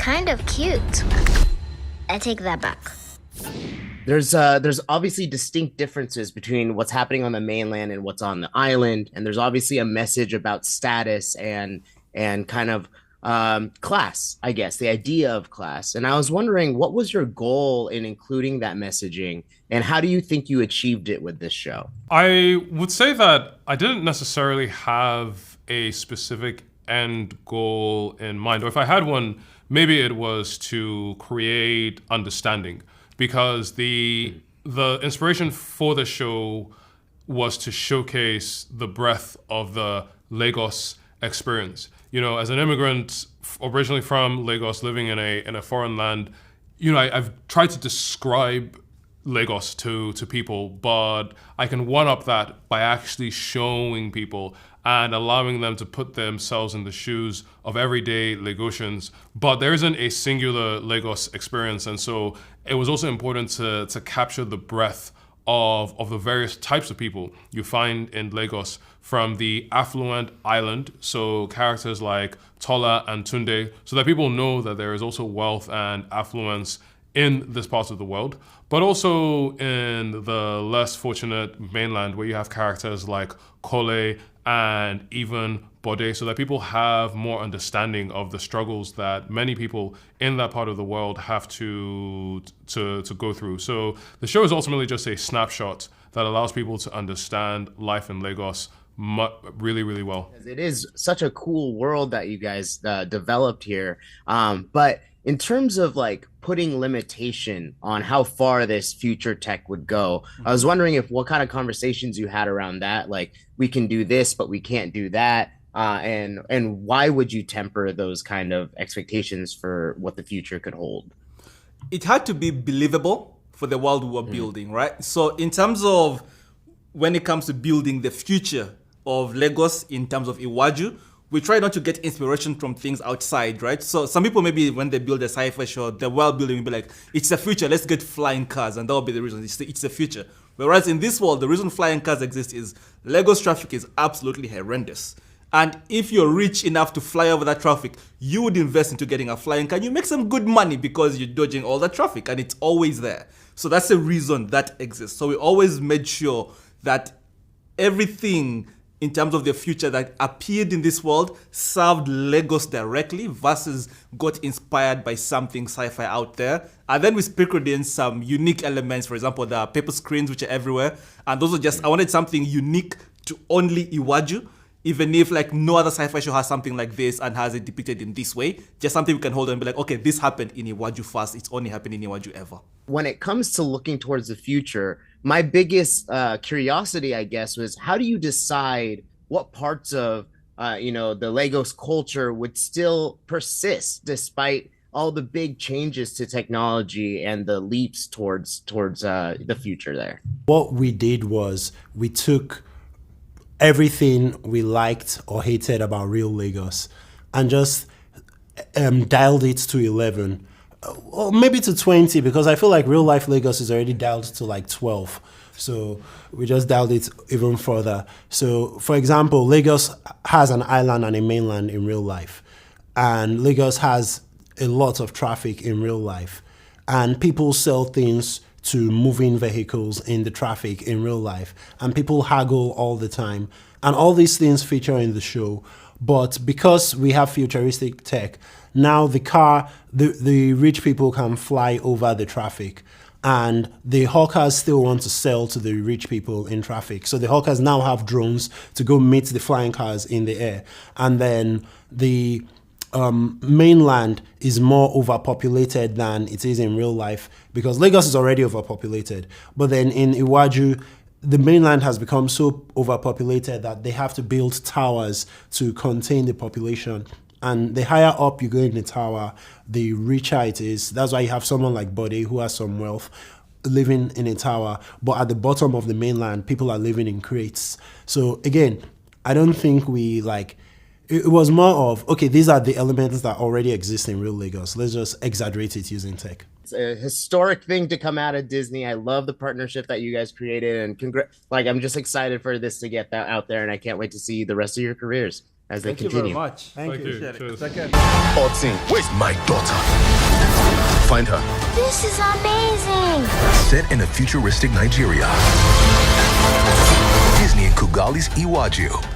kind of cute. I take that back. There's obviously distinct differences between what's happening on the mainland and what's on the island, and there's obviously a message about status and kind of class, I guess, the idea of class. And I was wondering, what was your goal in including that messaging, and how do you think you achieved it with this show? I would say that I didn't necessarily have a specific end goal in mind, or if I had one, maybe it was to create understanding, because the inspiration for the show was to showcase the breadth of the Lagos experience. You know, as an immigrant originally from Lagos, living in a foreign land, you know, I've tried to describe Lagos to people, but I can one up that by actually showing people and allowing them to put themselves in the shoes of everyday Lagosians. But there isn't a singular Lagos experience, and so it was also important to capture the breadth of the various types of people you find in Lagos, from the affluent island, so characters like Tola and Tunde, so that people know that there is also wealth and affluence in this part of the world, but also in the less fortunate mainland, where you have characters like Kole and even Bode, so that people have more understanding of the struggles that many people in that part of the world have to go through. So the show is ultimately just a snapshot that allows people to understand life in Lagos really, really well. It is such a cool world that you guys developed here. But in terms of like putting limitation on how far this future tech would go, I was wondering if what kind of conversations you had around that, like we can do this, but we can't do that. And why would you temper those kind of expectations for what the future could hold? It had to be believable for the world we were building, right? So in terms of when it comes to building the future of Lagos in terms of Iwaju, we try not to get inspiration from things outside, right? So some people, maybe when they build a sci-fi show, the world building will be like, it's the future, let's get flying cars, and that will be the reason. It's the future. Whereas in this world, the reason flying cars exist is Lagos traffic is absolutely horrendous. And if you're rich enough to fly over that traffic, you would invest into getting a flying car. You make some good money because you're dodging all the traffic, and it's always there. So that's the reason that exists. So we always made sure that everything in terms of the future that appeared in this world served Lagos directly versus got inspired by something sci-fi out there. And then we sprinkled in some unique elements, for example, the paper screens, which are everywhere. And those are just, I wanted something unique to only Iwaju, even if like no other sci-fi show has something like this and has it depicted in this way. Just something we can hold and be like, okay, this happened in Iwaju first. It's only happened in Iwaju ever. When it comes to looking towards the future, my biggest curiosity, I guess, was how do you decide what parts of the Lagos culture would still persist despite all the big changes to technology and the leaps towards the future there? What we did was we took everything we liked or hated about real Lagos and just dialed it to 11. Or maybe to 20, because I feel like real life Lagos is already dialed to like 12. So we just dialed it even further. So for example, Lagos has an island and a mainland in real life. And Lagos has a lot of traffic in real life. And people sell things to moving vehicles in the traffic in real life. And people haggle all the time. And all these things feature in the show. But because we have futuristic tech, now the rich people can fly over the traffic, and the hawkers still want to sell to the rich people in traffic. So the hawkers now have drones to go meet the flying cars in the air. And then the mainland is more overpopulated than it is in real life, because Lagos is already overpopulated. But then in Iwaju, the mainland has become so overpopulated that they have to build towers to contain the population. And the higher up you go in the tower, the richer it is. That's why you have someone like Bode, who has some wealth, living in a tower. But at the bottom of the mainland, people are living in crates. So again, I don't think it was more of, okay, these are the elements that already exist in real Lagos. Let's just exaggerate it using tech. It's a historic thing to come out of Disney. I love the partnership that you guys created, and I'm just excited for this to get that out there, and I can't wait to see the rest of your careers. as they Thank you continue. very much. Thank you. Appreciate it. Cheers. Take care. Otin, where's my daughter? Find her. This is amazing. Set in a futuristic Nigeria. Disney and Kugali's Iwaju.